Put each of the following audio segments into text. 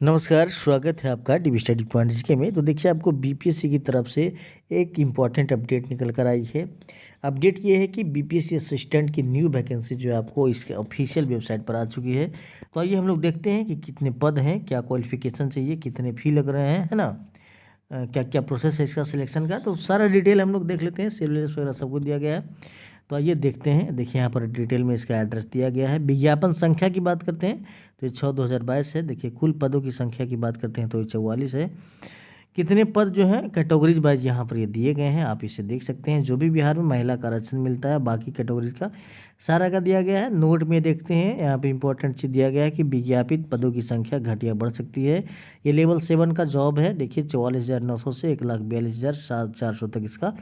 नमस्कार, स्वागत है आपका डी स्टडी पॉइंट के में। तो देखिए, आपको बीपीएससी की तरफ से एक इम्पॉर्टेंट अपडेट निकल कर आई है। अपडेट ये है कि बीपीएससी असिस्टेंट की न्यू वैकेंसी जो है आपको इसके ऑफिशियल वेबसाइट पर आ चुकी है। तो आइए हम लोग देखते हैं कि कितने पद हैं, क्या क्वालिफिकेशन चाहिए, कितने फी लग रहे हैं, है ना, क्या क्या प्रोसेस है इसका सिलेक्शन का। तो सारा डिटेल हम लोग देख लेते हैं, सिलेबस वगैरह सब कुछ दिया गया है। तो आइए देखते हैं। देखिए, यहाँ पर डिटेल में इसका एड्रेस दिया गया है। विज्ञापन संख्या की बात करते हैं तो ये 6/2022 है। देखिए, कुल पदों की संख्या की बात करते हैं तो ये 44 है। कितने पद जो हैं कैटेगरीज वाइज यहाँ पर ये दिए गए हैं, आप इसे देख सकते हैं। जो भी बिहार में महिला का आरक्षण मिलता है, बाकी कैटेगरीज का सारा का दिया गया है। नोट में देखते हैं, यहाँ पे इंपॉर्टेंट चीज़ दिया गया है कि विज्ञापित पदों की संख्या घट या बढ़ सकती है। ये लेवल 7 का जॉब है। देखिए, 44,900 से 1,42,400 तक इसका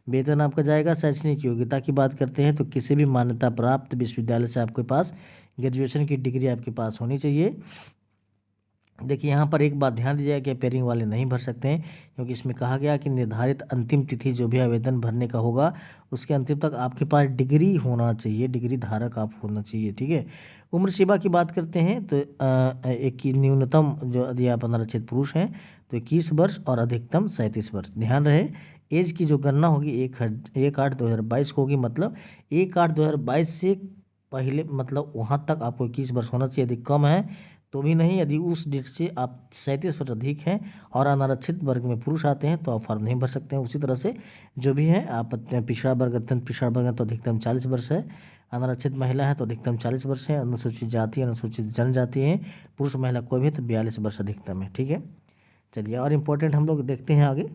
वेतन आपका जाएगा। शैक्षणिक योग्यता की बात करते हैं तो किसी भी मान्यता प्राप्त विश्वविद्यालय से आपके पास ग्रेजुएशन की डिग्री आपके पास होनी चाहिए। देखिए, यहाँ पर एक बात ध्यान दीजिएगा कि अपेयरिंग वाले नहीं भर सकते हैं, क्योंकि इसमें कहा गया कि निर्धारित अंतिम तिथि जो भी आवेदन भरने का होगा उसके अंतिम तक आपके पास डिग्री होना चाहिए, डिग्री धारक आप होना चाहिए। ठीक है। उम्र सीमा की बात करते हैं तो एक की न्यूनतम जो अध्यापन आरक्षित पुरुष हैं तो 21 वर्ष और अधिकतम 37 वर्ष। ध्यान रहे, एज की जो गणना होगी 1/8/2022 को होगी। मतलब 1/8/2022 से पहले, मतलब वहाँ तक आपको 21 वर्ष होना चाहिए। यदि कम है तो भी नहीं, यदि उस डेट से आप 37 वर्ष अधिक हैं और अनारक्षित वर्ग में पुरुष आते हैं तो आप फॉर्म नहीं भर सकते हैं। उसी तरह से जो भी है, आप पिछड़ा वर्ग, अत्यंत पिछड़ा वर्ग है तो अधिकतम 40 वर्ष है, अनारक्षित महिला है तो अधिकतम 40 वर्ष है, अनुसूचित जाति, अनुसूचित जनजाति है, पुरुष महिला कोई भी तो 42 वर्ष अधिकतम है। ठीक है। चलिए, और इम्पोर्टेंट हम लोग देखते हैं आगे।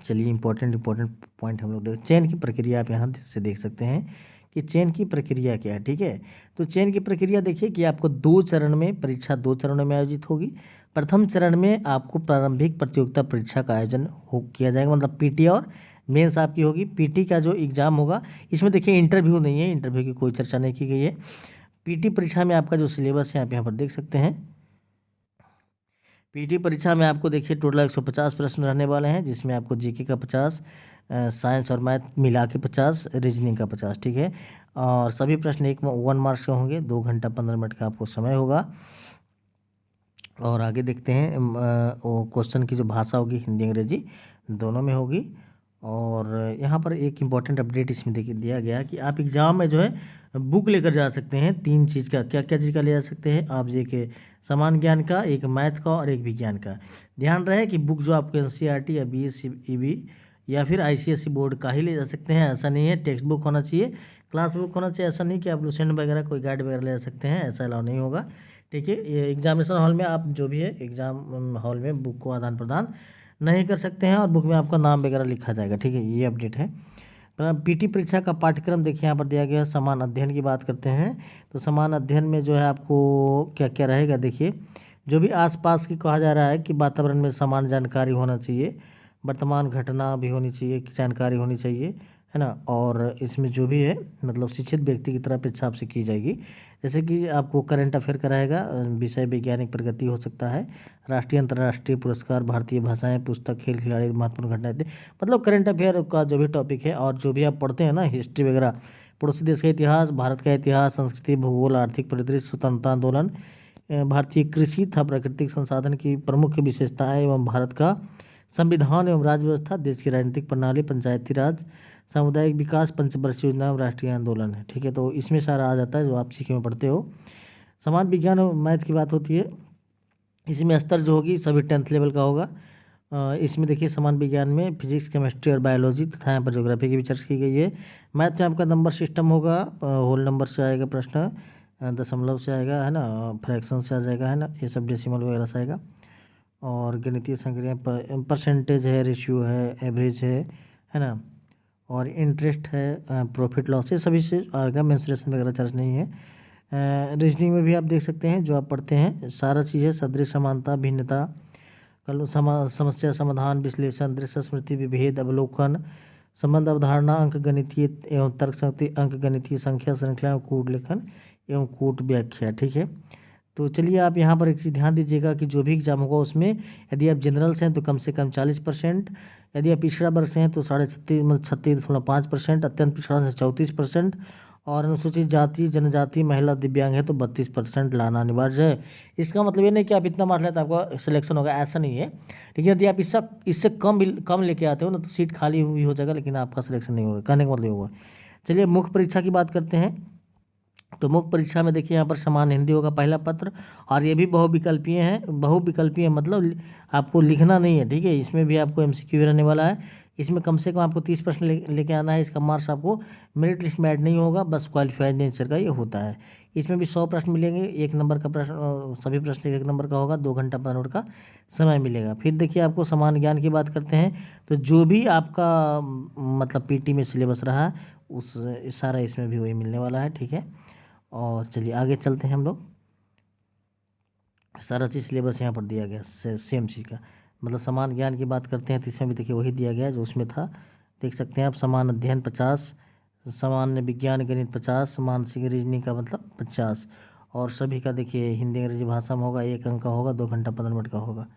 चलिए, इम्पोर्टेंट पॉइंट हम लोग चयन की प्रक्रिया आप यहाँ से देख सकते हैं कि चयन की प्रक्रिया क्या है। ठीक है। तो चयन की प्रक्रिया देखिए कि आपको 2 चरण में परीक्षा 2 चरणों में आयोजित होगी। प्रथम चरण में आपको प्रारंभिक प्रतियोगिता परीक्षा का आयोजन किया जाएगा, मतलब पीटी और मेंस आपकी होगी। पीटी का जो एग्ज़ाम होगा, इसमें देखिए इंटरव्यू नहीं है, इंटरव्यू की कोई चर्चा नहीं की गई है। पीटी परीक्षा में आपका जो सिलेबस है आप यहाँ पर देख सकते हैं। पीटी परीक्षा में आपको देखिए टोटल 150 प्रश्न रहने वाले हैं, जिसमें आपको जीके का 50, साइंस और मैथ मिला के 50, रीजनिंग का 50। ठीक है। और सभी प्रश्न 1 मार्क्स के होंगे। 2 घंटा 15 मिनट का आपको समय होगा। और आगे देखते हैं, वो क्वेश्चन की जो भाषा होगी हिंदी अंग्रेजी दोनों में होगी। और यहाँ पर एक इम्पॉर्टेंट अपडेट इसमें देखिए दिया गया कि आप एग्ज़ाम में जो है बुक लेकर जा सकते हैं। 3 चीज़ का, क्या क्या चीज़ का ले जा सकते हैं आप, देखिए सामान्य ज्ञान का, एक मैथ का और एक विज्ञान का। ध्यान रहे कि बुक जो आपको एनसीईआरटी या बीएसईबी या फिर आईसीएसई बोर्ड का ही ले जा सकते हैं। ऐसा नहीं है टेक्स्ट बुक होना चाहिए, क्लास बुक होना चाहिए। ऐसा नहीं कि आप लुसेंट वगैरह कोई गाइड वगैरह ले जा सकते हैं, ऐसा अलाउ नहीं होगा। ठीक है। ये एग्जामिनेशन हॉल में आप जो भी है एग्ज़ाम हॉल में बुक को आदान प्रदान नहीं कर सकते हैं और बुक में आपका नाम वगैरह लिखा जाएगा। ठीक है, ये अपडेट है। पीटी परीक्षा का पाठ्यक्रम देखिए यहाँ पर दिया गया है। समान अध्ययन की बात करते हैं तो समान अध्ययन में जो है आपको क्या क्या रहेगा, देखिए जो भी आसपास की कहा जा रहा है कि वातावरण में समान जानकारी होना चाहिए, वर्तमान घटना भी होनी चाहिए, जानकारी होनी चाहिए, है ना। और इसमें जो भी है मतलब शिक्षित व्यक्ति की तरह अपेक्षा आपसे की जाएगी। जैसे कि आपको करंट अफेयर कराएगा, विषय वैज्ञानिक प्रगति हो सकता है, राष्ट्रीय अंतर्राष्ट्रीय पुरस्कार, भारतीय भाषाएं, पुस्तक, खेल खिलाड़ी, महत्वपूर्ण घटनाएं, मतलब करंट अफेयर का जो भी टॉपिक है। और जो भी आप पढ़ते हैं ना, हिस्ट्री वगैरह, पड़ोसी देश का इतिहास, भारत का इतिहास, संस्कृति, भूगोल, आर्थिक परिदृश्य, स्वतंत्रता आंदोलन, भारतीय कृषि तथा प्राकृतिक संसाधन की प्रमुख विशेषताएं एवं भारत का संविधान एवं राज्य व्यवस्था, देश की राजनीतिक प्रणाली, पंचायती राज, सामुदायिक विकास, पंचवर्षीय योजना, राष्ट्रीय आंदोलन है। ठीक है। तो इसमें सारा आ जाता है जो आप सीखे में पढ़ते हो। समाज विज्ञान और मैथ की बात होती है, इसमें स्तर जो होगी सभी 10th लेवल का होगा। इसमें देखिए समान विज्ञान में फिजिक्स, केमिस्ट्री और बायोलॉजी तथा यहाँ पर ज्योग्राफी की भी चर्चा की गई है। मैथ में आपका नंबर सिस्टम होगा, होल नंबर से आएगा प्रश्न, दशमलव से आएगा, है ना, फ्रैक्शन से आ जाएगा, है ना, ये सब डेसिमल वगैरह से आएगा। और गणितीय संक्रिया, परसेंटेज है, रेशियो है, एवरेज है ना, और इंटरेस्ट है, प्रॉफिट लॉस, ये सभी से आएगा। मेंसुरेशन वगैरह चार्ज नहीं है। रीजनिंग में भी आप देख सकते हैं जो आप पढ़ते हैं सारा चीज़ है। सदृश, समानता, भिन्नता, समस्या समाधान, विश्लेषण, दृश्य स्मृति, विभेद, अवलोकन, संबंध, अवधारणा, अंक गणितीय एवं तर्क शक्ति, अंक गणितीय, संख्या श्रृंखला, कूट लेखन एवं कूट व्याख्या। ठीक है। तो चलिए, आप यहाँ पर एक चीज़ ध्यान दीजिएगा कि जो भी एग्जाम होगा उसमें यदि आप जनरल से हैं तो कम से कम 40%, यदि आप पिछड़ा वर्ग से हैं तो 36.5%, अत्यंत पिछड़ा से 34%, और अनुसूचित जाति जनजाति महिला दिव्यांग है तो 32% लाना अनिवार्य है। इसका मतलब ये नहीं कि आप इतना मार्क्स लेते आपका सिलेक्शन होगा, ऐसा नहीं है। ठीक है, यदि आप इससे कम लेके आते हो ना तो सीट खाली हुई हो जाएगा, लेकिन आपका सिलेक्शन नहीं होगा, कहने का मतलब होगा। चलिए मुख्य परीक्षा की बात करते हैं। तो मुख्य परीक्षा में देखिए यहाँ पर समान हिंदी होगा पहला पत्र, और ये भी बहुविकल्पीय है। बहुविकल्पीय मतलब आपको लिखना नहीं है, ठीक है। इसमें भी आपको MCQ भी रहने वाला है। इसमें कम से कम आपको 30 प्रश्न लेके आना है। इसका मार्क्स आपको मेरिट लिस्ट में ऐड नहीं होगा, बस क्वालिफाइड नेचर का ये होता है। इसमें भी 100 प्रश्न मिलेंगे, 1 नंबर का प्रश्न, सभी प्रश्न 1 नंबर का होगा, 2 घंटा 15 मिनट का समय मिलेगा। फिर देखिए आपको समान ज्ञान की बात करते हैं, तो जो भी आपका मतलब PT में सिलेबस रहा उस सारा इसमें भी वही मिलने वाला है, ठीक है। और चलिए आगे चलते हैं हम लोग। सारा चीज़ सिलेबस यहाँ पर दिया गया सेम चीज़ का, मतलब समान ज्ञान की बात करते हैं तो इसमें भी देखिए वही दिया गया है जो उसमें था। देख सकते हैं आप, समान अध्ययन 50, सामान्य विज्ञान गणित 50, मानसिक रीजनिंग का मतलब 50, और सभी का देखिए हिंदी अंग्रेजी भाषा में होगा, 1 अंक का होगा, 2 घंटा 15 मिनट का होगा।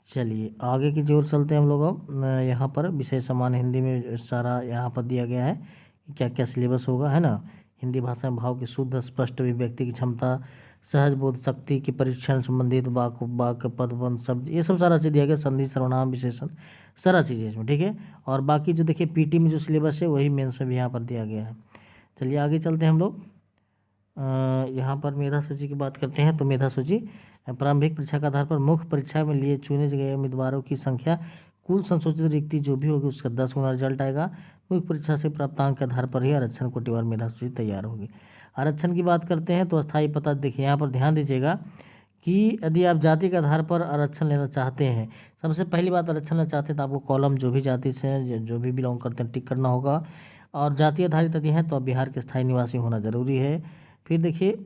चलिए आगे की जोर चलते हैं हम लोग। अब यहाँ पर विषय समान हिंदी में सारा यहाँ पर दिया गया है कि क्या क्या सिलेबस होगा, है ना। हिंदी भाषा में भाव की शुद्ध स्पष्ट अभिव्यक्ति की क्षमता, सहज बोध शक्ति की परीक्षण संबंधित वाक्य पदबंध शब्द, ये सब सारा चीज़ दिया गया, संधि सर्वनाम विशेषण सारा चीज़ है इसमें, ठीक है। और बाकी जो देखिए PT में जो सिलेबस है वही मेंस में भी यहाँ पर दिया गया है। चलिए आगे चलते हैं हम लोग। यहाँ पर मेधा सूची की बात करते हैं। तो मेधा सूची प्रारंभिक परीक्षा के आधार पर मुख्य परीक्षा में लिए चुने गए उम्मीदवारों की संख्या, कुल संशोधित रिक्ति जो भी होगी उसका 10 गुना रिजल्ट आएगा। मुख्य परीक्षा से प्राप्त अंक के आधार पर ही आरक्षण कोटिवार मेधा सूची तैयार होगी। आरक्षण की बात करते हैं तो अस्थायी पता, देखिए यहाँ पर ध्यान दीजिएगा कि यदि आप जाति के आधार पर आरक्षण लेना चाहते हैं, सबसे पहली बात आरक्षण लेना चाहते हैं तो आपको कॉलम जो भी जाति से जो भी बिलोंग करते हैं टिक करना होगा, और जाति आधारित यदि हैं तो आप बिहार के स्थायी निवासी होना जरूरी है। फिर देखिए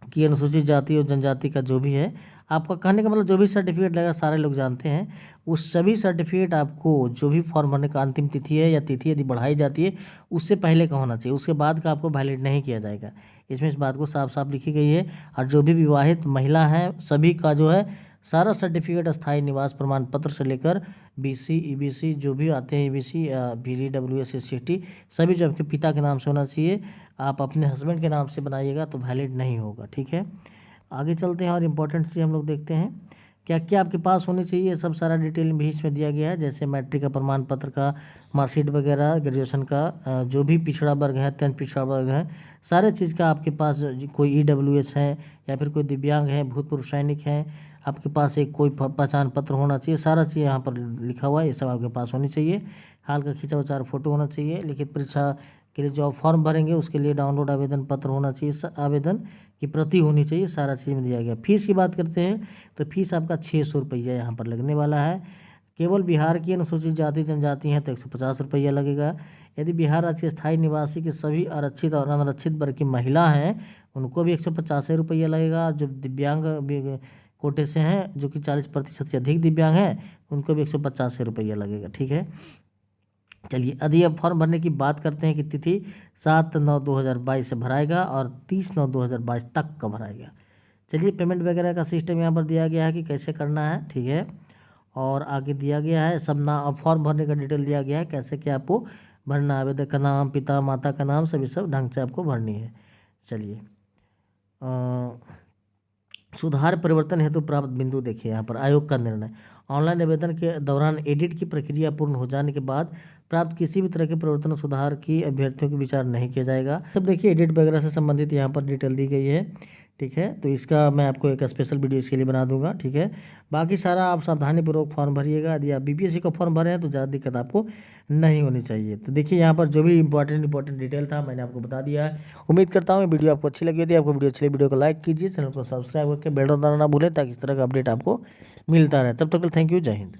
कि अनुसूचित जाति और जनजाति का जो भी है, आपका कहने का मतलब जो भी सर्टिफिकेट लगेगा सारे लोग जानते हैं, उस सभी सर्टिफिकेट आपको जो भी फॉर्म भरने का अंतिम तिथि है या तिथि यदि बढ़ाई जाती है उससे पहले का होना चाहिए, उसके बाद का आपको वैलिड नहीं किया जाएगा। इसमें इस बात को साफ साफ लिखी गई है। और जो भी विवाहित महिला हैं सभी का जो है सारा सर्टिफिकेट स्थायी निवास प्रमाण पत्र से लेकर BC EBC जो भी आते हैं, EBC BD WS ST सभी जो आपके पिता के नाम से होना चाहिए। आप अपने हस्बैंड के नाम से बनाइएगा तो वैलिड नहीं होगा, ठीक है। आगे चलते हैं और इम्पोर्टेंट चीज़ हम लोग देखते हैं क्या क्या आपके पास होनी चाहिए। सब सारा डिटेल भी इसमें दिया गया है, जैसे मैट्रिक का प्रमाण पत्र का, मार्कशीट वगैरह, ग्रेजुएशन का, जो भी पिछड़ा वर्ग है, 10th पिछड़ा वर्ग है, सारे चीज़ का आपके पास, कोई EWS है या फिर कोई दिव्यांग है, भूतपूर्व सैनिक हैं, आपके पास एक कोई पहचान पत्र होना चाहिए, सारा चीज़ यहाँ पर लिखा हुआ है, ये सब आपके पास होनी चाहिए। हाल का खींचा हुआ 4 फोटो होना चाहिए। लिखित परीक्षा के लिए जो आप फॉर्म भरेंगे उसके लिए डाउनलोड आवेदन पत्र होना चाहिए, आवेदन की प्रति होनी चाहिए, सारा चीज़ में दिया गया। फीस की बात करते हैं तो फीस आपका 600 रुपया यहाँ पर लगने वाला है। केवल बिहार की अनुसूचित जाति जनजाति हैं तो 150 रुपया लगेगा। यदि बिहार राज्य के स्थायी निवासी के सभी आरक्षित और अनारक्षित वर्ग की महिला हैं उनको भी 150 रुपया लगेगा। जो दिव्यांग कोटे से हैं जो कि 40% से अधिक दिव्यांग हैं उनको भी 150 रुपया लगेगा, ठीक है। चलिए यदि अब फॉर्म भरने की बात करते हैं कि तिथि 7/9/2022 से भराएगा और 30/9/2022 तक का भराएगा। चलिए पेमेंट वगैरह का सिस्टम यहाँ पर दिया गया है कि कैसे करना है, ठीक है। और आगे दिया गया है सब नाम, फॉर्म भरने का डिटेल दिया गया है कैसे क्या आपको भरना है, आवेदक का नाम, पिता माता का नाम, सभी सब ढंग से आपको भरनी है। चलिए सुधार परिवर्तन हेतु प्राप्त बिंदु देखिए यहाँ पर आयोग का निर्णय। ऑनलाइन आवेदन के दौरान एडिट की प्रक्रिया पूर्ण हो जाने के बाद प्राप्त किसी भी तरह के परिवर्तन सुधार की अभ्यर्थियों की विचार नहीं किया जाएगा। सब देखिए एडिट वगैरह से संबंधित यहाँ पर डिटेल दी गई है, ठीक है। तो इसका मैं आपको एक स्पेशल वीडियो इसके लिए बना दूंगा, ठीक है। बाकी सारा आप सावधानीपूर्वक फॉर्म भरिएगा। यदि आप BPSC का फॉर्म भरे हैं तो ज़्यादा दिक्कत आपको नहीं होनी चाहिए। तो देखिए यहाँ पर जो भी इंपॉर्टेंट डिटेल था मैंने आपको बता दिया है। उम्मीद करता हूँ वीडियो आपको अच्छी लगी। यदि आपको वीडियो अच्छी लगी वीडियो को लाइक कीजिए, चैनल को सब्सक्राइब करके बेल दबाना ना भूलें ताकि इस तरह का अपडेट आपको मिलता रहे। तब तक के लिए थैंक यू, जय हिंद।